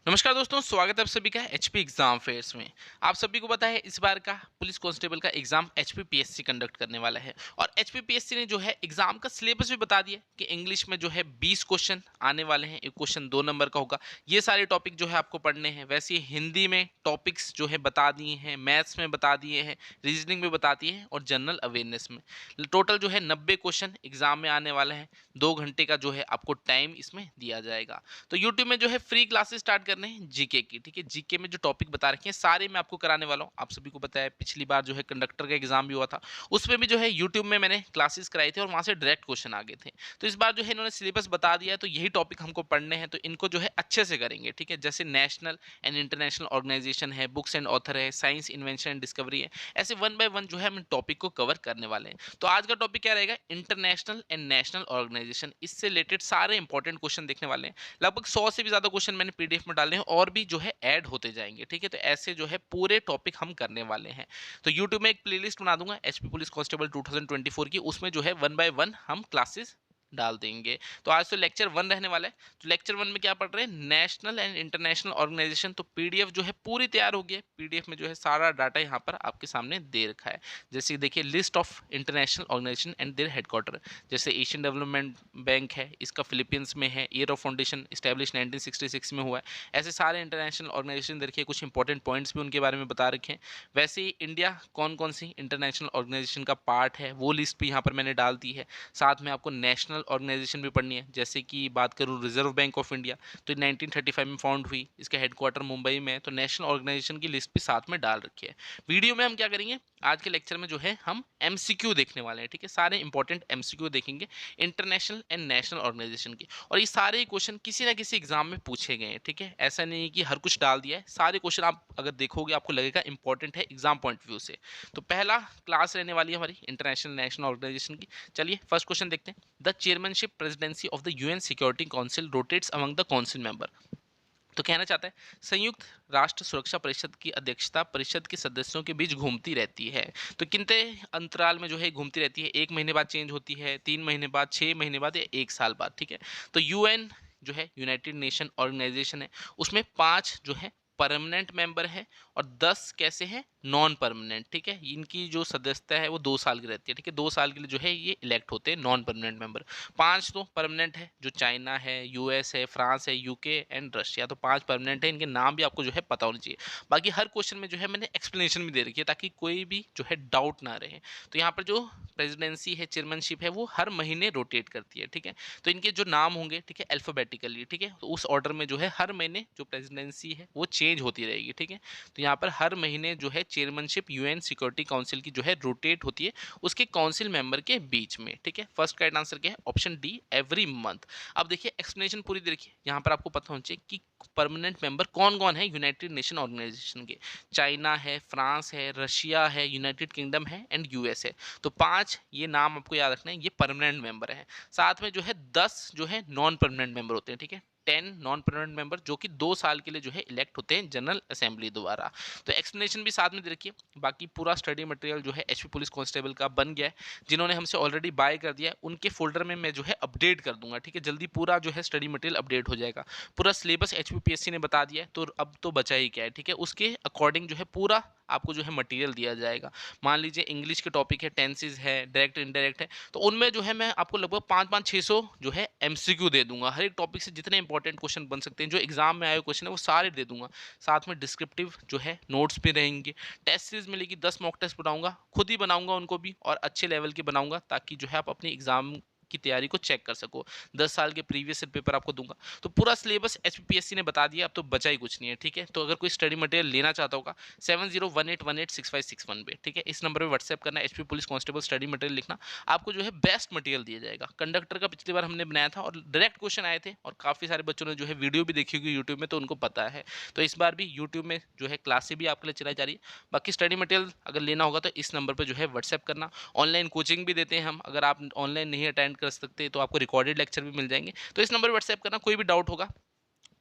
नमस्कार दोस्तों, स्वागत है आप सभी का एचपी एग्जाम फेयर्स में। आप सभी को पता है इस बार का पुलिस कांस्टेबल का एग्जाम एचपीपीएससी कंडक्ट करने वाला है और एचपीपीएससी ने जो है एग्जाम का सिलेबस भी बता दिया कि इंग्लिश में जो है 20 क्वेश्चन आने वाले हैं। एक क्वेश्चन 2 नंबर का होगा। ये सारे टॉपिक जो है आपको पढ़ने हैं। वैसे ही हिंदी में टॉपिक्स जो है बता दिए हैं, मैथ्स में बता दिए हैं, रीजनिंग में बता दिए हैं और जनरल अवेयरनेस में। टोटल जो है 90 क्वेश्चन एग्जाम में आने वाले हैं। 2 घंटे का जो है आपको टाइम इसमें दिया जाएगा। तो यूट्यूब में जो है फ्री क्लासेस स्टार्ट करने हैं जीके की। ठीक है, जीके में जो टॉपिक बता रखे हैं सारे मैं आपको कराने वाला हूँ। आप सभी को पता है पिछली बार जो है कंडक्टर का एग्जाम भी हुआ था, उसमें भी जो है यूट्यूब में मैंने क्लासेस कराई थी और वहां से डायरेक्ट क्वेश्चन आ गए थे। तो इस बार जो है इन्होंने सिलेबस बता दिया है, तो यही टॉपिक हमको पढ़ने हैं, तो इनको जो है अच्छे से करेंगे। ठीक है, जैसे नेशनल एंड इंटरनेशनल ऑर्गेनाइजेशन है, बुक्स एंड ऑथर है, साइंस इन्वेंशन एंड डिस्कवरी है, ऐसे वन बाय वन जो है हम टॉपिक को कवर करने वाले हैं। तो आज का टॉपिक क्या रहेगा? International and national organisation. इससे रिलेटेड सारे इंपॉर्टेंट क्वेश्चन देखने वाले हैं। लगभग 100 से भी ज़्यादा क्वेश्चन मैंने पीडीएफ में डाले हैं और भी जो है ऐड होते जाएंगे। ठीक है, तो ऐसे जो है पूरे टॉपिक हम करने वाले हैं। तो यूट्यूब में एक प्लेलिस्ट बना दूंगा एचपी पुलिस कांस्टेबल 2024 की, उसमें जो है वन बाय वन हम क्लासेस डाल देंगे। तो आज तो लेक्चर 1 रहने वाला है। तो लेक्चर 1 में क्या पढ़ रहे हैं? National and international organisation. तो पीडीएफ जो है पूरी तैयार हो गई है। पीडीएफ में जो है सारा डाटा यहाँ पर आपके सामने दे रखा है। जैसे देखिए, list of international organisation and their headquarter. जैसे एशियन डेवलपमेंट बैंक है, इसका फिलीपींस में है। ईयर ऑफ फाउंडेशन इस्टेब्लिश 1966 में हुआ है। ऐसे सारे इंटरनेशनल ऑर्गेनाइजेशन देखिए, कुछ इंपॉर्टेंट पॉइंट्स भी उनके बारे में बता रखे हैं। वैसे ही इंडिया कौन कौन सी इंटरनेशनल ऑर्गेनाइजेशन का पार्ट है वो लिस्ट भी यहाँ पर मैंने डाल दी है। साथ में आपको नेशनल ऑर्गेनाइजेशन भी पढ़नी है। जैसे कि बात करूँ रिजर्व बैंक ऑफ इंडिया, तो 1935 में फाउंड हुई, इसका हेडक्वार्टर मुंबई में है। तो नेशनल ऑर्गेनाइजेशन की लिस्ट भी साथ में डाल रखी है। वीडियो में हम क्या करेंगे? आज के लेक्चर में जो है हम एमसीक्यू देखने वाले हैं। ठीक है, सारे इंपॉर्टेंट एमसीक्यू देखेंगे इंटरनेशनल एंड नेशनल ऑर्गेनाइजेशन की। और ये सारे क्वेश्चन किसी ना किसी एग्जाम में पूछे गए हैं। ठीक है, ऐसा नहीं है कि हर कुछ डाल दिया है। सारे क्वेश्चन आप अगर देखोगे आपको लगेगा इंपॉर्टेंट है एग्जाम पॉइंट व्यू से। तो पहला क्लास रहने वाली है हमारी इंटरनेशनल नेशनल ऑर्गेनाइजेशन की। चलिए फर्स्ट क्वेश्चन देखते हैं। The chairmanship presidency of the UN Security council rotates among the council member. तो कहना चाहता है संयुक्त राष्ट्र सुरक्षा परिषद की अध्यक्षता परिषद के सदस्यों के बीच घूमती रहती है। तो कितने अंतराल में जो है घूमती रहती है? 1 महीने बाद चेंज होती है, 3 महीने बाद, 6 महीने बाद या 1 साल बाद। ठीक है, तो यूएन जो है यूनाइटेड नेशन ऑर्गेनाइजेशन है, उसमें 5 जो है परमानेंट मेंबर है और 10 कैसे हैं? Non permanent. ठीक है, इनकी जो सदस्यता है वो 2 साल की रहती है। ठीक है, 2 साल के लिए जो है ये इलेक्ट होते हैं नॉन परमानेंट मेंबर। 5 तो परमानेंट है, जो चाइना है, यूएस है, फ्रांस है, यूके एंड रशिया। तो 5 परमानेंट है, इनके नाम भी आपको जो है पता होनी चाहिए। बाकी हर क्वेश्चन में जो है मैंने एक्सप्लेनेशन भी दे रखी है ताकि कोई भी जो है डाउट ना रहे। तो यहाँ पर जो प्रेसिडेंसी है, चेयरमैनशिप है, वो हर महीने रोटेट करती है। ठीक है, तो इनके जो नाम होंगे, ठीक है, अल्फाबेटिकली। ठीक है, तो उस ऑर्डर में जो है हर महीने जो प्रेसिडेंसी है वो चेंज होती रहेगी। ठीक है, तो यहाँ पर हर महीने जो है चेयरमैनशिप यूएन सिक्योरिटी काउंसिल की जो है रोटेट होती है उसके काउंसिल मेंबर के बीच में। ठीक है, फर्स्ट का आंसर क्या है? Option D, every month. अब देखिए एक्सप्लेनेशन पूरी देखिए, यहाँ पर आपको पता होना चाहिए कि परमानेंट मेंबर कौन कौन है यूनाइटेड नेशन ऑर्गेनाइजेशन के। चाइना है, फ्रांस है, रशिया है, यूनाइटेड किंगडम है एंड यूएस है। तो 5 ये नाम आपको याद रखना है, ये परमानेंट मेंबर है। साथ में जो है 10 जो है नॉन परमानेंट मेंबर होते हैं। ठीक है, 10 नॉन परमानेंट मेंबर जो कि 2 साल के लिए जो है इलेक्ट होते हैं जनरल असेंबली द्वारा। तो एक्सप्लेनेशन भी साथ में दे रखिए। बाकी पूरा स्टडी मटेरियल जो है एचपी पुलिस कांस्टेबल का बन गया है। जिन्होंने हमसे ऑलरेडी बाय कर दिया है उनके फोल्डर में मैं जो है अपडेट कर दूंगा। ठीक है, जल्दी पूरा जो है स्टडी मटेरियल अपडेट हो जाएगा। पूरा सिलेबस एचपीपीएससी ने बता दिया है, तो अब तो बचा ही क्या है। ठीक है, उसके अकॉर्डिंग जो है पूरा आपको जो है मटेरियल दिया जाएगा। मान लीजिए इंग्लिश के टॉपिक है, टेंसेज है, डायरेक्ट इनडायरेक्ट है, तो उनमें जो है मैं आपको लगभग 5-5 600 जो है एमसीक्यू दे दूंगा। हर एक टॉपिक से जितने इंपॉर्टेंट क्वेश्चन बन सकते हैं, जो एग्जाम में आए क्वेश्चन है वो सारे दे दूंगा। साथ में डिस्क्रिप्टिव जो है नोट्स भी रहेंगे। टेस्ट सीरीज मिलेगी, 10 मॉक टेस्ट बनाऊंगा, खुद ही बनाऊंगा उनको भी, और अच्छे लेवल के बनाऊंगा ताकि जो है आप अपनी एग्जाम की तैयारी को चेक कर सको। 10 साल के प्रीवियस पेपर आपको दूंगा। तो पूरा सिलेबस एचपीपीएससी ने बता दिया, अब तो बचा ही कुछ नहीं है। ठीक है, तो अगर कोई स्टडी मटेरियल लेना चाहता होगा 7018186561 पे, ठीक है, इस नंबर पे व्हाट्सएप करना, HP police constable study material लिखना, आपको जो है बेस्ट मटेरियल दिया जाएगा। कंडक्टर का पिछली बार हमने बनाया था और डायरेक्ट क्वेश्चन आए थे और काफ़ी सारे बच्चों ने जो है वीडियो भी देखी होगी यूट्यूब में, तो उनको पता है। तो इस बार भी यूट्यूब में जो है क्लासें भी आपके लिए चलाई जा रही है। बाकी स्टडी मटेरियल अगर लेना होगा तो इस नंबर पर जो है व्हाट्सएप करना। ऑनलाइन कोचिंग भी देते हैं हम, अगर आप ऑनलाइन नहीं अटेंड कर सकते तो आपको रिकॉर्डेड लेक्चर भी मिल जाएंगे। तो इस नंबर पर व्हाट्सएप करना, कोई भी डाउट होगा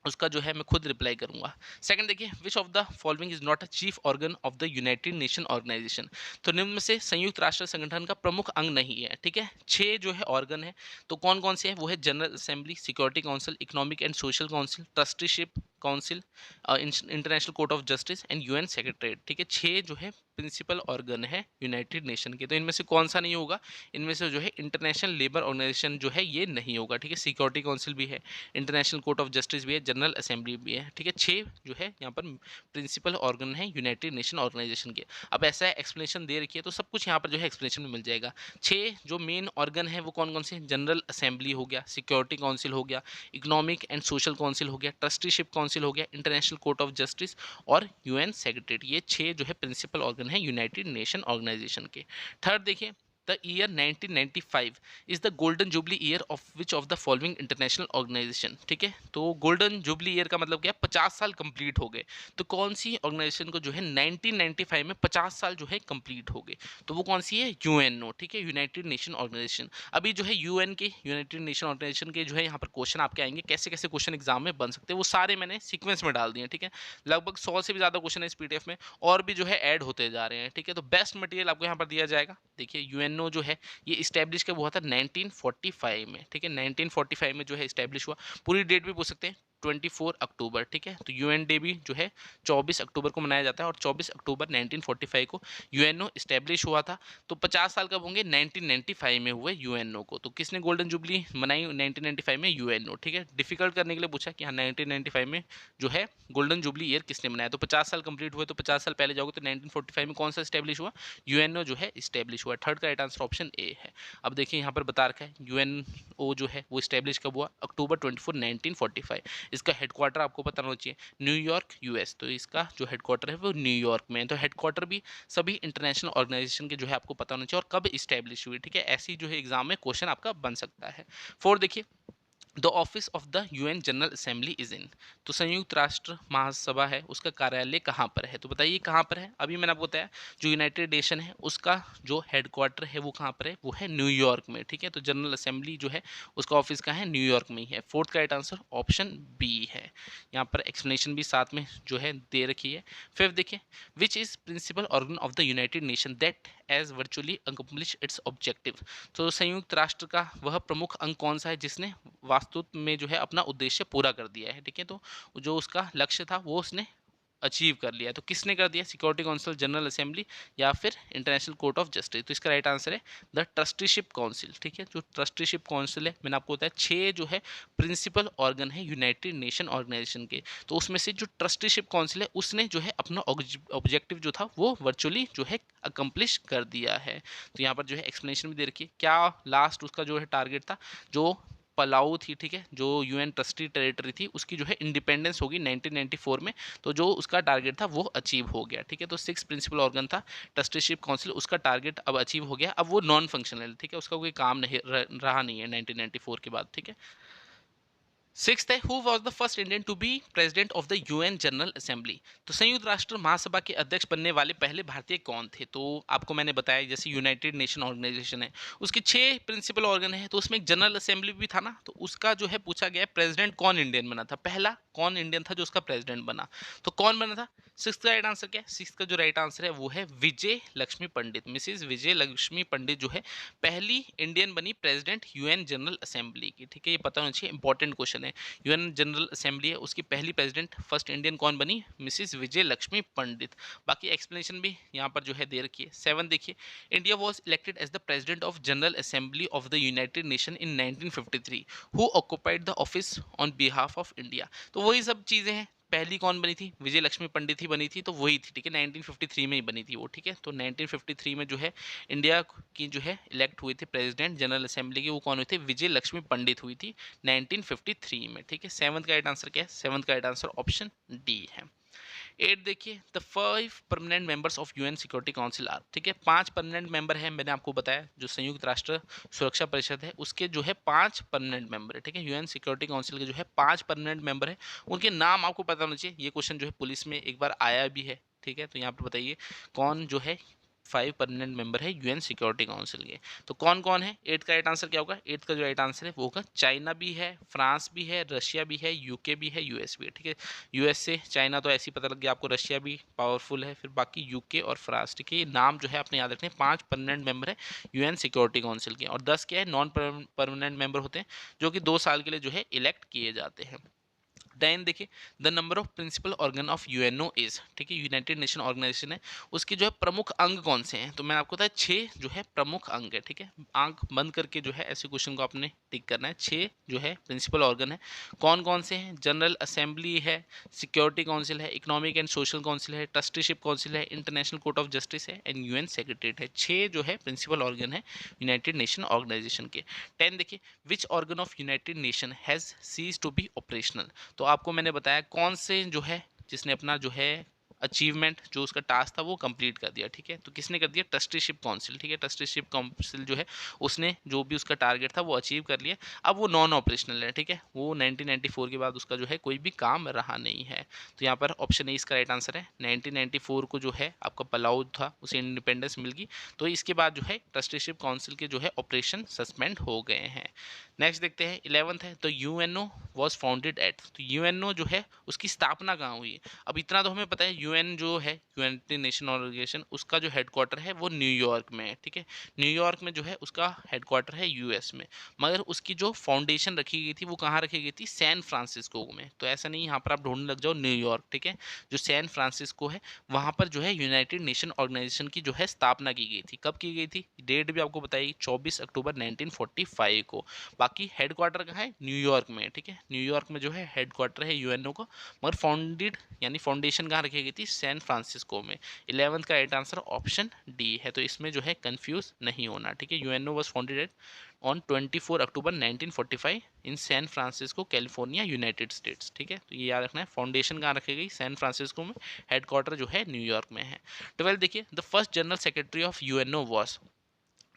उसका जो है मैं खुद रिप्लाई करूंगा। सेकंड देखिए, which of the following is not a chief organ of the United Nation Organisation. तो निम्न में से संयुक्त राष्ट्र संगठन का प्रमुख अंग नहीं है, ठीक है। 6 जो है ऑर्गन है, तो कौन कौन से है, वो है general assembly, security council, economic and Social council, trusteeship council, international Court of justice and UN secretariat, ठीक है। 6 जो है प्रिंसिपल ऑर्गन है यूनाइटेड नेशन के। तो इनमें से कौन सा नहीं होगा, इनमें से जो है इंटरनेशनल लेबर ऑर्गेनाइजेशन जो है ये नहीं होगा, ठीक है। सिक्योरिटी काउंसिल भी है, इंटरनेशनल कोर्ट ऑफ जस्टिस भी है, जनरल असेंबली भी है, ठीक है। 6 जो है यहाँ पर प्रिंसिपल ऑर्गन है यूनाइटेड नेशन ऑर्गेनाइजेशन के। अब ऐसा एक्सप्लेनेशन दे रखी है तो सब कुछ यहाँ पर जो है एक्सप्लेनेशन में मिल जाएगा। 6 जो मेन ऑर्गन है वो कौन कौन से, जनरल असेंबली हो गया, सिक्योरिटी काउंसिल हो गया, इकोनॉमिक एंड सोशल काउंसिल हो गया, ट्रस्टीशिप काउंसिल हो गया, इंटरनेशनल कोर्ट ऑफ जस्टिस और यूएन सेक्रेटरीट। ये 6 जो है प्रिंसिपल ऑर्गन है यूनाइटेड नेशन ऑर्गेनाइजेशन के। थर्ड देखिए, the year 1995 is the golden jubilee year of which of the following international organisation, ठीक है। तो गोल्डन जुबली ईयर का मतलब क्या है, 50 साल कंप्लीट हो गए। तो कौन सी ऑर्गेनाइजेशन को जो है 1995 में 50 साल जो है कंप्लीट हो गए, तो वो कौन सी है, यूएनओ, ठीक है, यूनाइटेड नेशन ऑर्गेनाइजेशन। अभी जो है यूएन के, यूनाइटेड नेशन ऑर्गेनाइजेशन के जो है यहाँ पर क्वेश्चन आपके आएंगे, कैसे कैसे क्वेश्चन एग्जाम में बन सकते हैं, वो सारे मैंने सीक्वेंस में डाल दिए, ठीक है। लगभग 100 से भी ज़्यादा क्वेश्चन है इस पीडीएफ में, और भी जो है ऐड होते जा रहे हैं, ठीक है। तो बेस्ट मटेरियल आपको यहाँ पर दिया जाएगा। देखिए यूएनओ जो है ये इस्टेब्लिश कब हुआ था, 1945 में, ठीक है। 1945 में जो है इस्टेब्लिश हुआ। पूरी डेट भी पूछ सकते हैं, 24 अक्टूबर, ठीक है। तो यूएन डे भी जो है 24 अक्टूबर को मनाया जाता है, और 24 अक्टूबर 1945 को यूएनओ इस्टेब्लिश हुआ था। तो 50 साल कब होंगे, 1995 में हुए यूएनओ को। तो किसने गोल्डन जुबली मनाई 1995 में, यूएनओ, ठीक है। डिफिकल्ट करने के लिए पूछा कि हाँ 1995 में जो है गोल्डन जुबली ईयर किसने मनाया। तो 50 साल कंप्लीट हुए, तो 50 साल पहले जाओगे तो 1945 में कौन सा इस्टेब्लिश हुआ, यूएनओ जो है इस्टेब्लिश हुआ। थर्ड का राइट आंसर ऑप्शन ए है। अब देखिए यहाँ पर बता रखा है यूएनओ जो है वो इस्टेब्लिश कब हुआ, अक्टूबर 24 1945। इसका हेडक्वार्टर आपको पता होना चाहिए, न्यूयॉर्क यूएस। तो इसका जो हेडक्वार्टर है वो न्यूयॉर्क में है। तो हेडक्वार्टर भी सभी इंटरनेशनल ऑर्गेनाइजेशन के जो है आपको पता होना चाहिए, और कब इस्टेब्लिश हुई, ठीक है। ऐसी जो है एग्जाम में क्वेश्चन आपका बन सकता है। फोर्थ देखिए, the office of the UN General assembly is in. तो संयुक्त राष्ट्र महासभा है उसका कार्यालय कहाँ पर है, तो बताइए कहाँ पर है। अभी मैंने आपको बताया जो यूनाइटेड नेशन है उसका जो हेडक्वार्टर है वो कहाँ पर है, वो है न्यूयॉर्क में, ठीक है। तो जनरल असेंबली जो है उसका ऑफिस कहाँ है, न्यूयॉर्क में ही है। फोर्थ का राइट आंसर ऑप्शन बी है। यहाँ पर एक्सप्लेनेशन भी साथ में जो है दे रखी है। फिफ्थ देखिए, which is principal organ of the United Nation that has virtually accomplish its objective. तो संयुक्त राष्ट्र का वह प्रमुख अंग कौन सा है जिसने वास्तु में जो है अपना उद्देश्य पूरा कर दिया है, ठीक है। तो जो उसका लक्ष्य था वो उसने अचीव कर लिया है। तो किसने कर दिया, सिक्योरिटी काउंसिल, जनरल असेंबली या फिर इंटरनेशनल कोर्ट ऑफ जस्टिस। तो इसका राइट आंसर है द ट्रस्टीशिप काउंसिल, ठीक है। जो ट्रस्टीशिप काउंसिल है, मैंने आपको बताया 6 जो है प्रिंसिपल ऑर्गन है यूनाइटेड नेशन ऑर्गेनाइजेशन के। तो उसमें से जो ट्रस्टीशिप काउंसिल है उसने जो है अपना ऑब्जेक्टिव जो था वो वर्चुअली जो है अकम्प्लिश कर दिया है। तो यहाँ पर जो है एक्सप्लेनेशन भी दे रखी है, क्या लास्ट उसका जो है टारगेट था, जो पलाऊ थी, ठीक है, जो यूएन ट्रस्टी टेरिटरी थी उसकी जो है इंडिपेंडेंस होगी 1994 में। तो जो उसका टारगेट था वो अचीव हो गया, ठीक है। तो 6 प्रिंसिपल ऑर्गन था ट्रस्टीशिप काउंसिल, उसका टारगेट अब अचीव हो गया। अब वो नॉन फंक्शनल, ठीक है, उसका कोई काम नहीं रहा नहीं है 1994 के बाद, ठीक है। सिक्स्थ है, who was the first Indian to be president of the UN General Assembly. तो संयुक्त राष्ट्र महासभा के अध्यक्ष बनने वाले पहले भारतीय कौन थे। तो आपको मैंने बताया जैसे यूनाइटेड नेशन ऑर्गेनाइजेशन है उसके 6 प्रिंसिपल ऑर्गन है, तो उसमें एक जनरल असेंबली भी था ना। तो उसका जो है पूछा गया प्रेसिडेंट कौन इंडियन बना था, पहला कौन इंडियन था जो उसका प्रेसिडेंट बना, तो कौन बना था। सिक्स का राइट आंसर क्या है, सिक्स का जो राइट आंसर है वो है विजय लक्ष्मी पंडित। मिसिज विजय लक्ष्मी पंडित जो है पहली इंडियन बनी प्रेसिडेंट यूएन जनरल असेंबली की, ठीक है। ये पता होना चाहिए, इंपॉर्टेंट क्वेश्चन है। यूएन जनरल असेंबली है उसकी पहली प्रेसिडेंट फर्स्ट इंडियन कौन बनी, मिसिज विजय लक्ष्मी पंडित। बाकी एक्सप्लेनेशन भी यहाँ पर जो है दे रखी है। 7 देखिए, India was elected as the president of General Assembly of the United Nation in 1953, who occupied the office on behalf of India. तो वही सब चीज़ें हैं, पहली कौन बनी थी, विजय लक्ष्मी पंडित ही बनी थी, तो वही थी, ठीक है। 1953 में ही बनी थी वो, ठीक है। तो 1953 में जो है इंडिया की जो है इलेक्ट हुई थी प्रेसिडेंट जनरल असेंबली की, वो कौन हुई थी, विजय लक्ष्मी पंडित हुई थी 1953 में, ठीक है। 7th का राइट आंसर क्या है, 7th का राइट आंसर ऑप्शन डी है। 8 देखिए, the 5 permanent members of UN Security Council are, ठीक है। 5 परमानेंट मेंबर हैं, मैंने आपको बताया जो संयुक्त राष्ट्र सुरक्षा परिषद है उसके जो है 5 परमानेंट मेंबर है, ठीक है। यूएन सिक्योरिटी काउंसिल के जो है 5 परमानेंट मेंबर है, उनके नाम आपको पता होना चाहिए। ये क्वेश्चन जो है पुलिस में एक बार आया भी है, ठीक है। तो यहाँ पर बताइए कौन जो है 5 परमानेंट मेंबर है यूएन सिक्योरिटी काउंसिल के। तो कौन कौन है? 8 का राइट आंसर क्या होगा? 8 का जो राइट आंसर है वो होगा चाइना भी है, फ्रांस भी है, रशिया भी है, यूके भी है, यूएस भी है। ठीक है, यूएस से चाइना तो ऐसे ही पता लग गया आपको, रशिया भी पावरफुल है, फिर बाकी यूके और फ्रांस। ठीक है, ये नाम जो है आपने याद रखने, 5 परमानेंट मेंबर है यूएन सिक्योरिटी काउंसिल के, और 10 क्या है नॉन परमानेंट मेंबर होते हैं जो कि 2 साल के लिए जो है इलेक्ट किए जाते हैं। देन देखिए, the number of principal organ of UNO is, ठीक है, यूनाइटेड नेशन ऑर्गेनाइजेशन है, उसके जो है प्रमुख अंग कौन से हैं? तो मैंने आपको बताया 6 जो है प्रमुख अंग है। ठीक है, आंख बंद करके जो है ऐसे क्वेश्चन को आपने टिक करना है। 6 जो है प्रिंसिपल ऑर्गन है, कौन कौन से हैं? जनरल असेंबली है, सिक्योरिटी काउंसिल है, इकोनॉमिक एंड सोशल काउंसिल है, ट्रस्टीशिप काउंसिल है, इंटरनेशनल कोर्ट ऑफ जस्टिस है, एंड यूएन सेक्रेटरीट है। 6 जो है प्रिंसिपल ऑर्गन है यूनाइटेड नेशन ऑर्गेनाइजेशन के। 10 देखिए, which organ of United Nation has cease to be operational. तो आपको मैंने बताया कौन से जो है जिसने अपना जो है अचीवमेंट, जो उसका टास्क था वो कंप्लीट कर दिया। ठीक है, तो किसने कर दिया? Trusteeship council. ठीक है, ट्रस्टीशिप काउंसिल जो है उसने जो भी उसका टारगेट था वो अचीव कर लिया। अब वो नॉन ऑपरेशनल है। ठीक है, वो 1994 के बाद उसका जो है कोई भी काम रहा नहीं है। तो यहाँ पर ऑप्शन ए इसका राइट आंसर है। 1994 को जो है आपका पलाऊ था, उसे इंडिपेंडेंस मिल गई, तो इसके बाद जो है ट्रस्टीशिप काउंसिल के जो है ऑपरेशन सस्पेंड हो गए हैं। नेक्स्ट देखते हैं 11th है, तो यूएनओ वॉज फाउंडेड एट। तो यूएनओ जो है उसकी स्थापना कहाँ हुई? अब इतना तो हमें पता है, यूएन जो है यूनाइटेड नेशन ऑर्गेनाइजेशन, उसका जो हेडक्वार्टर है वो न्यूयॉर्क में है। ठीक है, न्यूयॉर्क में जो है उसका हेडक्वार्टर है यूएस में, मगर उसकी जो फाउंडेशन रखी गई थी वो कहाँ रखी गई थी? सैन फ्रांसिस्को में। तो ऐसा नहीं यहाँ पर आप ढूंढने लग जाओ न्यूयॉर्क। ठीक है, जो सैन फ्रांसिस्को है वहाँ पर जो है यूनाइटेड नेशन ऑर्गेनाइजेशन की जो है स्थापना की गई थी। कब की गई थी? डेट भी आपको बताइए, 24 अक्टूबर 1945 को। बाकी हेडक्वार्टर कहाँ है? न्यूयॉर्क में। ठीक है, न्यूयॉर्क में जो है हेडक्वार्टर है यूएनओ का, मगर फाउंडेड यानी फाउंडेशन कहाँ रखी गई थी? सैन फ्रांसिस्को में। 11th का राइट आंसर ऑप्शन डी है, तो इसमें जो है कंफ्यूज नहीं होना। ठीक है, UNO was founded on 24 October 1945 in San Francisco California United States. ठीक है, तो ये याद रखना है, फाउंडेशन कहाँ रखी गई? सैन फ्रांसिस्को में, हेडक्वार्टर जो है न्यूयॉर्क में है। 12 देखिए, the first general secretary of UNO was.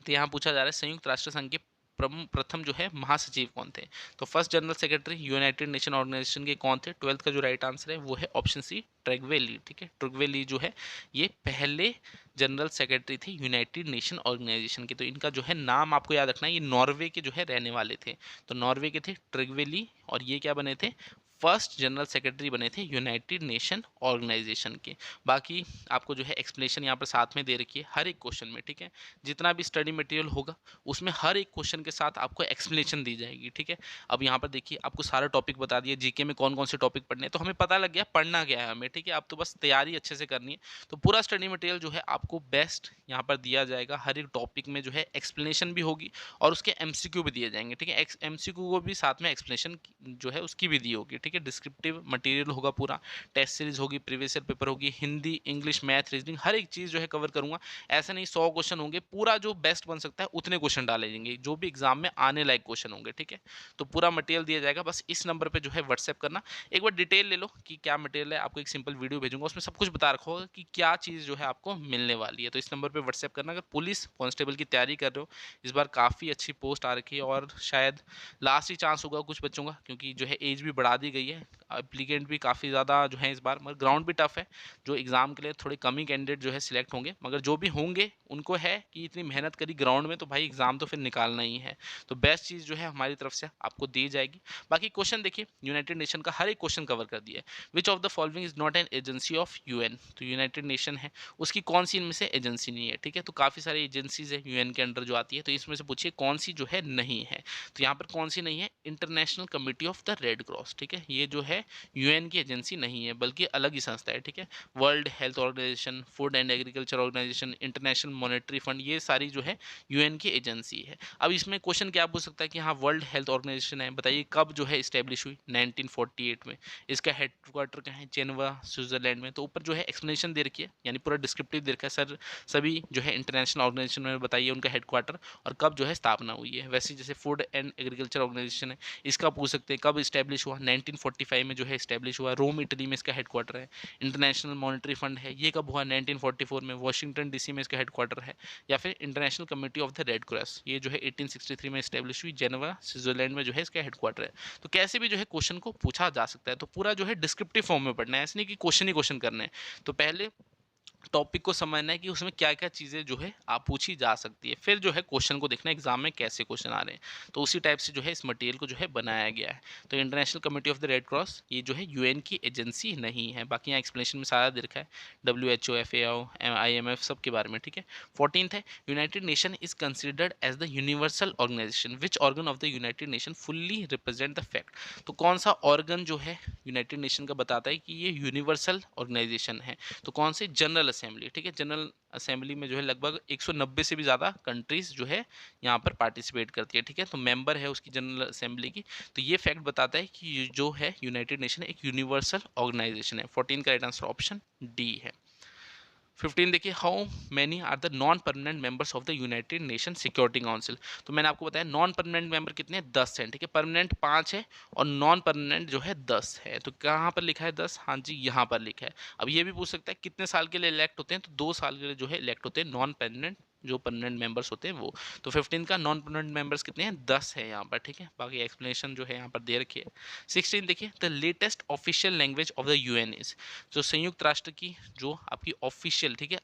तो यहाँ पूछा जा रहा है संयुक्त राष्ट्र संघ के प्रथम जो है महासचिव कौन थे? तो first general secretary United Nation Organisation के कौन थे? 12th का जो राइट आंसर है वो है ऑप्शन सी, ट्रेगवे ली। ठीक है, ट्रेगवे ली जो है ये पहले जनरल सेक्रेटरी थे यूनाइटेड नेशन ऑर्गेनाइजेशन के। तो इनका जो है नाम आपको याद रखना है, ये नॉर्वे के जो है रहने वाले थे। तो नॉर्वे के थे ट्रेगवे ली, और ये क्या बने थे? फर्स्ट जनरल सेक्रेटरी बने थे यूनाइटेड नेशन ऑर्गेनाइजेशन के। बाकी आपको जो है एक्सप्लेनेशन यहाँ पर साथ में दे रखी है हर एक क्वेश्चन में। ठीक है, जितना भी स्टडी मटेरियल होगा उसमें हर एक क्वेश्चन के साथ आपको एक्सप्लेनेशन दी जाएगी। ठीक है, अब यहाँ पर देखिए आपको सारा टॉपिक बता दिया, जीके में कौन कौन से टॉपिक पढ़ने हैं, तो हमें पता लग गया पढ़ना क्या है हमें। ठीक है, अब तो बस तैयारी अच्छे से करनी है। तो पूरा स्टडी मटेरियल जो है आपको बेस्ट यहाँ पर दिया जाएगा, हर एक टॉपिक में जो है एक्सप्लेनेशन भी होगी और उसके एमसीक्यू भी दिए जाएंगे। ठीक है, एमसीक्यू को भी साथ में एक्सप्लेनेशन जो है उसकी भी दी होगी। ठीक है, डिस्क्रिप्टिव मटेरियल होगा पूरा, टेस्ट सीरीज होगी, प्रीवियस ईयर पेपर होगी, हिंदी, इंग्लिश, मैथ, रीजनिंग, हर एक चीज़ जो है कवर करूंगा। ऐसा नहीं 100 क्वेश्चन होंगे, पूरा जो बेस्ट बन सकता है उतने क्वेश्चन डाले जाएंगे जो भी एग्जाम में आने लायक क्वेश्चन होंगे। ठीक है, तो पूरा मटेरियल दिया जाएगा, बस इस नंबर पे जो है व्हाट्सएप करना, एक बार डिटेल ले लो कि क्या मटेरियल है। आपको एक सिंपल वीडियो भेजूंगा, उसमें सब कुछ बता रखा होगा कि क्या चीज़ जो है आपको मिलने वाली है। तो इस नंबर पर व्हाट्सएप करना। अगर पुलिस कांस्टेबल की तैयारी कर रहे हो, इस बार काफ़ी अच्छी पोस्ट आ रखी है और शायद लास्ट ही चांस होगा कुछ बच्चों का, क्योंकि जो है एज भी बढ़ा दी गई है, एप्लीकेंट भी काफ़ी ज़्यादा जो है इस बार, मगर ग्राउंड भी टफ है। जो एग्ज़ाम के लिए थोड़े कम ही कैंडिडेट जो है सिलेक्ट होंगे, मगर जो भी होंगे उनको है कि इतनी मेहनत करी ग्राउंड में, तो भाई एग्ज़ाम तो फिर निकालना ही है। तो बेस्ट चीज़ जो है हमारी तरफ से आपको दी जाएगी। बाकी क्वेश्चन देखिए, यूनाइटेड नेशन का हर एक क्वेश्चन कवर कर दिया है। Which of the following is not an agency of UN. तो यूनाइटेड नेशन है, उसकी कौन सी इनमें से एजेंसी नहीं है? ठीक है, तो काफ़ी सारी एजेंसीज है यूएन के अंडर जो आती है, तो इसमें से पूछिए कौन सी जो है नहीं है। तो यहाँ पर कौन सी नहीं है? International committee of the red cross. ठीक है, ये जो है यूएन की एजेंसी नहीं है, बल्कि अलग ही संस्था है। ठीक है, World Health Organisation, Food and Agriculture Organisation, International Monetary Fund, ये सारी जो है यूएन की एजेंसी है। अब इसमें क्वेश्चन क्या पूछ सकता है कि हाँ वर्ल्ड हेल्थ ऑर्गेनाइजेशन है, बताइए कब जो है इस्टेब्लिश हुई? 1948 में। इसका हेडक्वार्टर कहाँ है? जेनेवा, स्विट्जरलैंड में। तो ऊपर जो है एक्सप्लेनेशन दे रखी है, यानी पूरा डिस्क्रिप्टिव दे रखा है, सर सभी जो है इंटरनेशनल ऑर्गेनाइजेशन में बताइए उनका हेडक्वार्टर और कब जो है स्थापना हुई है। वैसे जैसे फूड एंड एग्रीकल्चर ऑर्गेनाइजेशन है, इसका पूछ सकते हैं कब इस्टेब्लिश हुआ? 1945 में जो है इस्टेब्लिश हुआ, रोम इटली में इसका हेडक्वार्टर है। इंटरनेशनल मॉनेटरी फंड है, ये कब हुआ? 1944 में, वॉशिंगटन डीसी में इसका हेडक्वार्टर है। या फिर international committee of the red cross, ये जो है 1863 में इस्टेब्लिश हुई, जेनेवा स्विट्जरलैंड में जो है इसका हेडक्वार्टर है। तो कैसे भी जो है क्वेश्चन को पूछा जा सकता है, तो पूरा जो है डिस्क्रिप्टिव फॉर्म में पढ़ना है, ऐसे नहीं कि क्वेश्चन ही क्वेश्चन करने हैं। तो पहले टॉपिक को समझना है कि उसमें क्या-क्या चीज़ें जो है आप पूछी जा सकती है। फिर जो है क्वेश्चन को देखना है एग्ज़ाम में कैसे क्वेश्चन आ रहे हैं। तो उसी टाइप से जो है इस मटेरियल को जो है बनाया गया है। तो international committee of the red cross ये जो है यूएन की एजेंसी नहीं है। बाकी यहाँ एक्सप्लेनेशन में सारा दे रखा है। डब्ल्यूएचओ, एफएओ, आईएमएफ सब के बारे में, ठीक है। 14th है United Nation is considered as the universal organisation which organ of the United Nation fully represent the fact. तो कौन सा ऑर्गन जो है यूनाइटेड नेशन का बताता है कि ये यूनिवर्सल ऑर्गेनाइजेशन है। तो कौन से? जनरल असेंबली, ठीक है। जनरल असेंबली में जो है लगभग 190 से भी ज़्यादा कंट्रीज जो है यहाँ पर पार्टिसिपेट करती है, ठीक है। तो मेंबर है उसकी जनरल असेंबली की। तो ये फैक्ट बताता है कि ये जो है यूनाइटेड नेशन एक यूनिवर्सल ऑर्गेनाइजेशन है। 14 का राइट आंसर ऑप्शन डी है। 15 देखिए, how many are the non permanent members of the United Nation Security Council. तो मैंने आपको बताया नॉन परमानेंट मेंबर कितने हैं? 10 हैं, ठीक है। परमानेंट 5 है और नॉन परमानेंट जो है 10 है। तो कहाँ पर लिखा है 10? हाँ जी, यहाँ पर लिखा है। अब ये भी पूछ सकता है कितने साल के लिए इलेक्ट होते हैं, तो 2 साल के लिए जो है इलेक्ट होते हैं नॉन परमानेंट, जो परमानेंट मेंबर्स होते हैं वो। तो 15 का नॉन परमानेंट मेंबर्स कितने हैं? 10 है यहाँ पर, ठीक है। बाकी एक्सप्लेनेशन जो है यहाँ पर दे रखी है। 16 देखिए, the latest official language of the UN is. जो संयुक्त राष्ट्र की जो आपकी ऑफिशियल, ठीक है,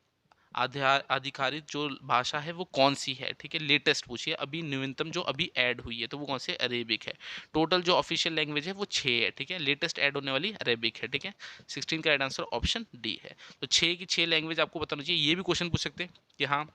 आधिकारिक जो भाषा है वो कौन सी है, ठीक है। लेटेस्ट पूछिए, अभी न्यूनतम जो अभी ऐड हुई है तो वो कौन सी? अरेबिक है। टोटल जो ऑफिशियल लैंग्वेज है वो 6 है, ठीक है। लेटेस्ट ऐड होने वाली अरेबिक है, ठीक है। 16 का राइट आंसर ऑप्शन डी है। तो 6 की 6 लैंग्वेज आपको बताना चाहिए। ये भी क्वेश्चन पूछ सकते हैं कि हाँ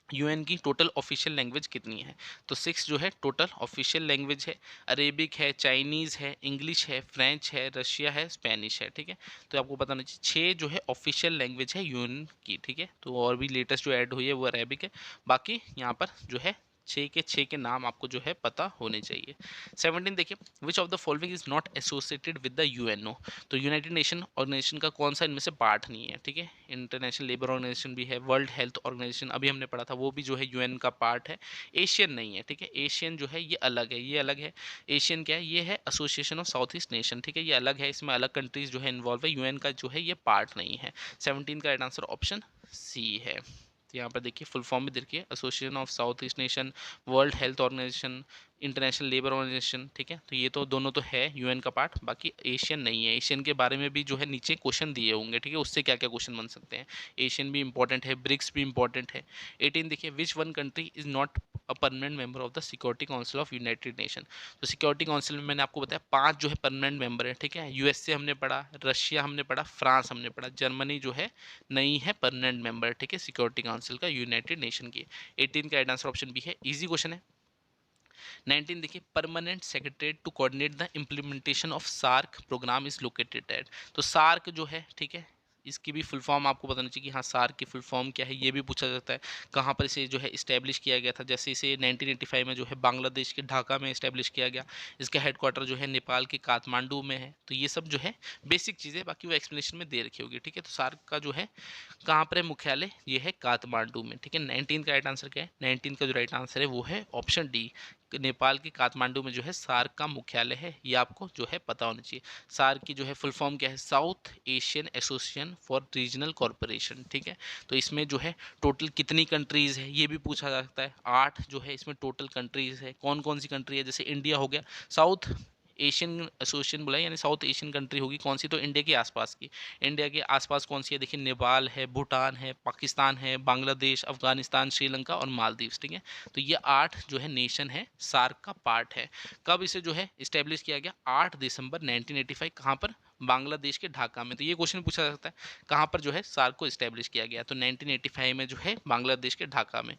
यूएन की टोटल ऑफिशियल लैंग्वेज कितनी है। तो 6 जो है टोटल ऑफिशियल लैंग्वेज है। अरेबिक है, चाइनीज़ है, इंग्लिश है, फ्रेंच है, रशिया है, स्पेनिश है, ठीक है। तो आपको बताना चाहिए 6 जो है ऑफिशियल लैंग्वेज है यूएन की, ठीक है। तो और भी लेटेस्ट जो ऐड हुई है वो अरेबिक है। बाकी यहाँ पर जो है 6 के नाम आपको जो है पता होने चाहिए। 17 देखिए, which of the following is not associated with the UNO. तो यूनाइटेड नेशन ऑर्गेनाइजेशन का कौन सा इनमें से पार्ट नहीं है, ठीक है। इंटरनेशनल लेबर ऑर्गेनाइजेशन भी है, वर्ल्ड हेल्थ ऑर्गेनाइजेशन अभी हमने पढ़ा था वो भी जो है यूएन का पार्ट है। एशियन नहीं है, ठीक है। एशियन जो है ये अलग है, ये अलग है। एशियन क्या है? ये है association of South East nation, ठीक है। ये अलग है, इसमें अलग कंट्रीज जो है इन्वॉल्व है। यूएन का जो है ये पार्ट नहीं है। 17 का राइट आंसर ऑप्शन सी है। तो यहाँ पर देखिए फुल फॉर्म भी देखिए, Association of South East Nation, World Health Organisation, International Labour Organisation, ठीक है। तो ये तो दोनों तो है यूएन का पार्ट, बाकी एशियन नहीं है। एशियन के बारे में भी जो है नीचे क्वेश्चन दिए होंगे, ठीक है। उससे क्या क्या क्वेश्चन बन सकते हैं। एशियन भी इंपॉर्टेंट है, ब्रिक्स भी इंपॉर्टेंट है। 18 देखिए, which one country is not a permanent member of the security council of United nation. तो सिक्योरिटी काउंसिल में मैंने आपको बताया 5 जो है परमानेंट मेंबर है, ठीक है। यूएसए हमने पढ़ा, रशिया हमने पढ़ा, फ्रांस हमने पढ़ा, जर्मनी जो है नहीं है परमानेंट मेंबर, ठीक है, सिक्योरिटी काउंसिल का यूनाइटेड नेशन की। 18 का राइट आंसर ऑप्शन बी है। इजी क्वेश्चन है। 19 देखिए, permanent secretariat to coordinate the implementation of SAARC programme is located at. तो सार्क जो है, ठीक है, इसकी भी फुल फॉर्म आपको बताना चाहिए कि हाँ सार्क की फुल फॉर्म क्या है, ये भी पूछा जाता है। कहाँ पर इसे जो है इस्टेब्लिश किया गया था, जैसे इसे 1985 में जो है बांग्लादेश के ढाका में इस्टेब्लिश किया गया। इसका हेडक्वार्टर जो है नेपाल के काठमांडू में है। तो ये सब जो है बेसिक चीज़ें, बाकी वो एक्सप्लेनेशन में दे रखी होगी, ठीक है। तो सार्क का जो है कहाँ पर है मुख्यालय, ये है काठमांडू में, ठीक है। 19 का राइट आंसर क्या है? 19 का जो राइट आंसर है वो है ऑप्शन डी, नेपाल के काठमांडू में जो है सार्क का मुख्यालय है। ये आपको जो है पता होना चाहिए। सार्क की जो है फुल फॉर्म क्या है? South Asian association for regional corporation, ठीक है। तो इसमें जो है टोटल कितनी कंट्रीज़ है ये भी पूछा जा सकता है। 8 जो है इसमें टोटल कंट्रीज़ है। कौन कौन सी कंट्री है? जैसे इंडिया हो गया, साउथ एशियन एसोसिएशन बोला, यानी साउथ एशियन कंट्री होगी कौन सी? तो इंडिया के आसपास की। इंडिया के आसपास कौन सी है? देखिए, नेपाल है, भूटान है, पाकिस्तान है, बांग्लादेश, अफगानिस्तान, श्रीलंका और मालदीव्स, ठीक है। तो ये 8 जो है नेशन है, सार्क का पार्ट है। कब इसे जो है इस्टेब्लिश किया गया? 8 दिसंबर 1985। कहाँ पर? बांग्लादेश के ढाका में। तो ये क्वेश्चन पूछा जा सकता है कहाँ पर जो है सार्क को इस्टेब्लिश किया गया? तो 1985 में जो है बांग्लादेश के ढाका में।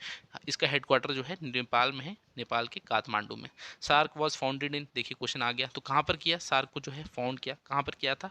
इसका हेडक्वार्टर जो है नेपाल में है, नेपाल के काठमांडू में। सार्क वॉज फाउंडेड इन, देखिए क्वेश्चन आ गया, तो कहाँ पर किया सार्क को जो है फाउंड किया? कहाँ पर किया था?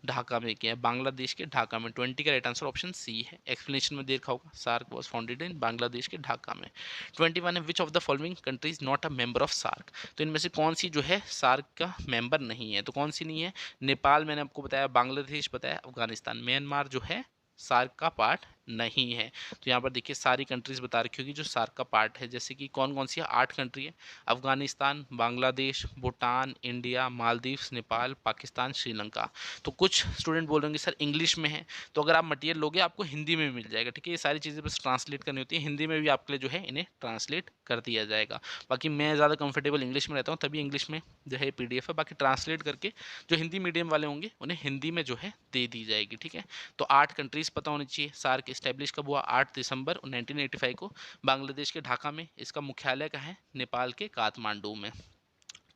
ढाका में किया, बांग्लादेश के ढाका में। 20 का राइट आंसर ऑप्शन सी है। एक्सप्लेनेशन में देखा होगा, SAARC was founded in Bangladesh के ढाका में। 21 है, which of the following country is not a member of SAARC. तो इनमें से कौन सी जो है सार्क का मेंबर नहीं है? तो कौन सी नहीं है? नेपाल मैंने आपको बताया, बांग्लादेश बताया, अफगानिस्तान। म्यांमार जो है सार्क का पार्ट नहीं है। तो यहाँ पर देखिए सारी कंट्रीज़ बता रखी होगी जो सार्क का पार्ट है, जैसे कि कौन-कौन सी है, 8 कंट्री है। अफ़गानिस्तान, बांग्लादेश, भूटान, इंडिया, मालदीव्स, नेपाल, पाकिस्तान, श्रीलंका। तो कुछ स्टूडेंट बोल रहे होंगे सर इंग्लिश में है, तो अगर आप मटेरियल लोगे आपको हिंदी में मिल जाएगा, ठीक है। ये सारी चीज़ें बस ट्रांसलेट करनी होती है, हिंदी में भी आपके लिए जो है इन्हें ट्रांसलेट कर दिया जाएगा। बाकी मैं ज़्यादा कंफर्टेबल इंग्लिश में रहता हूँ, तभी इंग्लिश में जो है पीडीएफ है, बाकी ट्रांसलेट करके जो हिंदी मीडियम वाले होंगे उन्हें हिंदी में जो है दे दी जाएगी, ठीक है। तो 8 कंट्रीज़ पता होनी चाहिए। सार्क इस्टेब्लिश कब हुआ? 8 दिसंबर 1985 को बांग्लादेश के ढाका में। इसका मुख्यालय कहाँ है? नेपाल के काठमांडू में।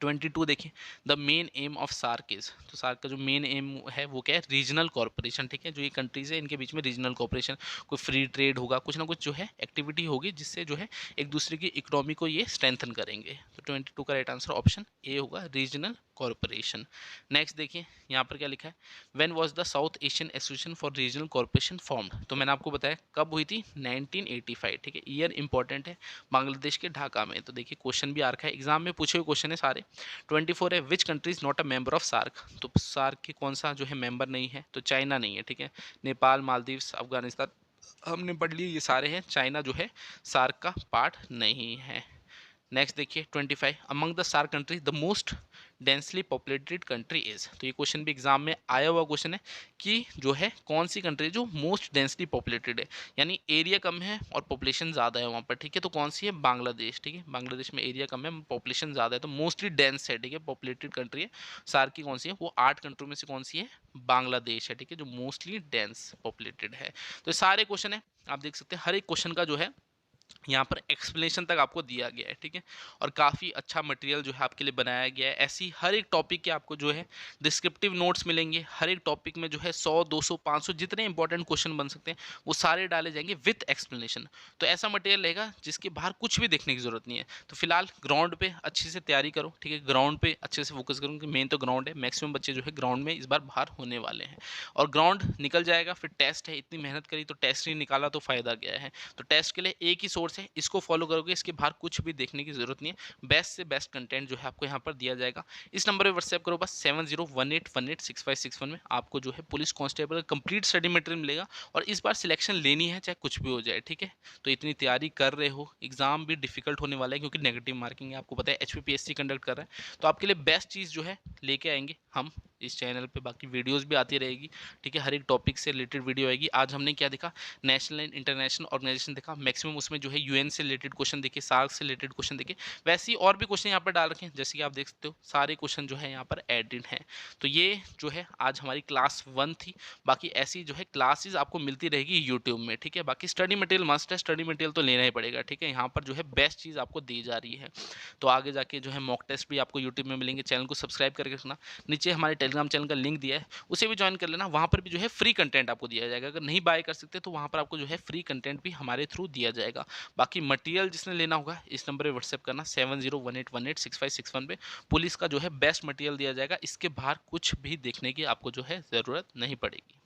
22 देखिए, the main aim of SAARC is, तो सार्क का जो मेन एम है वो क्या है? रीजनल कॉर्पोरेशन, ठीक है। जो ये कंट्रीज है इनके बीच में रीजनल कॉर्पोरेशन, कोई फ्री ट्रेड होगा, कुछ ना कुछ जो है एक्टिविटी होगी जिससे जो है एक दूसरे की इकोनॉमी को ये स्ट्रेंथन करेंगे। तो 22 का राइट आंसर ऑप्शन ए होगा, रीजनल कॉर्पोरेशन। नेक्स्ट देखिए यहाँ पर क्या लिखा है, when was the south Asian association for regional corporation formed, तो मैंने आपको बताया कब हुई थी, 1985, ठीक है। ईयर इंपॉर्टेंट है, बांग्लादेश के ढाका में। तो देखिए क्वेश्चन भी आ रखा है, एग्जाम में पूछे हुए क्वेश्चन है सारे। 24 है, which country is not a member of SAARC, तो सार्क के कौन सा जो है मेंबर नहीं है, तो चाइना नहीं है, ठीक है। नेपाल, मालदीव्स, अफगानिस्तान हमने पढ़ लिए, ये सारे हैं। चाइना जो है सार्क का पार्ट नहीं है। नेक्स्ट देखिए 25, among the SAARC countries the most densely populated country is, तो ये क्वेश्चन भी एग्जाम में आया हुआ क्वेश्चन है कि जो है कौन सी कंट्री जो मोस्ट डेंसली पॉपुलेटेड है, यानी एरिया कम है और पॉपुलेशन ज़्यादा है वहाँ पर, ठीक है। तो कौन सी है? बांग्लादेश, ठीक है। बांग्लादेश में एरिया कम है, पॉपुलेशन ज़्यादा है, तो मोस्टली डेंस है, ठीक है, पॉपुलेटेड कंट्री है। सार्क की कौन सी है? वो 8 कंट्री में से कौन सी है? बांग्लादेश है, ठीक है, जो मोस्टली डेंस पॉपुलेटेड है। तो ये सारे क्वेश्चन है, आप देख सकते हैं हर एक क्वेश्चन का जो है यहाँ पर एक्सप्लेनेशन तक आपको दिया गया है, ठीक है। और काफ़ी अच्छा मटेरियल जो है आपके लिए बनाया गया है। ऐसी हर एक टॉपिक के आपको जो है डिस्क्रिप्टिव नोट्स मिलेंगे। हर एक टॉपिक में जो है 100, 200, 500 जितने इंपॉर्टेंट क्वेश्चन बन सकते हैं वो सारे डाले जाएंगे विथ एक्सप्लेनेशन। तो ऐसा मटेरियल रहेगा जिसके बाहर कुछ भी देखने की जरूरत नहीं है। तो फिलहाल ग्राउंड पे अच्छे से तैयारी करो, ठीक है। ग्राउंड पे अच्छे से फोकस करो, क्योंकि मेन तो ग्राउंड है। मैक्सिमम बच्चे जो है ग्राउंड में इस बार बाहर होने वाले हैं, और ग्राउंड निकल जाएगा फिर टेस्ट है। इतनी मेहनत करी तो टेस्ट नहीं निकाला तो फायदा क्या है। तो टेस्ट के लिए एक ही सोर्स है, इसको फॉलो करोगे, इसके बाहर कुछ भी देखने की जरूरत नहीं है। बेस्ट से बेस्ट कंटेंट जो है आपको यहाँ पर दिया जाएगा। इस नंबर पर व्हाट्सएप करो बस 7018186561 में। आपको जो है पुलिस कांस्टेबल का कंप्लीट स्टडी मटेरियल मिलेगा, और इस बार सिलेक्शन लेनी है चाहे कुछ भी हो जाए, ठीक है। तो इतनी तैयारी कर रहे हो, एग्जाम भी डिफिकल्ट होने वाला है क्योंकि नेगेटिव मार्किंग है, आपको पता है एचपीपीएससी कंडक्ट कर रहा है। तो आपके लिए बेस्ट चीज़ जो है लेके आएंगे हम इस चैनल पे। बाकी वीडियोस भी आती रहेगी, ठीक है। हर एक टॉपिक से रिलेटेड वीडियो आएगी। आज हमने क्या देखा? नेशनल एंड इंटरनेशनल ऑर्गेनाइजेशन देखा, मैक्सिमम उसमें जो है यूएन से रिलेटेड क्वेश्चन देखे, सार्क से रिलेटेड क्वेश्चन देखे। वैसे ही और भी क्वेश्चन यहाँ पर डाल रखे हैं, जैसे कि आप देख सकते हो सारे क्वेश्चन जो है यहाँ पर एडेड हैं। तो ये जो है आज हमारी क्लास 1 थी। बाकी ऐसी जो है क्लासेज आपको मिलती रहेगी यूट्यूब में, ठीक है। बाकी स्टडी मटेरियल मस्ट है, स्टडी मटेरियल तो लेना ही पड़ेगा, ठीक है। यहाँ पर जो है बेस्ट चीज़ आपको दी जा रही है। तो आगे जाके जो है मॉक टेस्ट भी आपको यूट्यूब में मिलेंगे। चैनल को सब्सक्राइब करके रखना। नीचे हमारे टेलीग्राम चैनल का लिंक दिया है, उसे भी ज्वाइन कर लेना। वहाँ पर भी जो है फ्री कंटेंट आपको दिया जाएगा। अगर नहीं बाय कर सकते तो वहाँ पर आपको जो है फ्री कंटेंट भी हमारे थ्रू दिया जाएगा। बाकी मटेरियल जिसने लेना होगा इस नंबर पर व्हाट्सएप करना 7018186561 पे। पुलिस का जो है बेस्ट मटेरियल दिया जाएगा, इसके बाहर कुछ भी देखने की आपको जो है ज़रूरत नहीं पड़ेगी।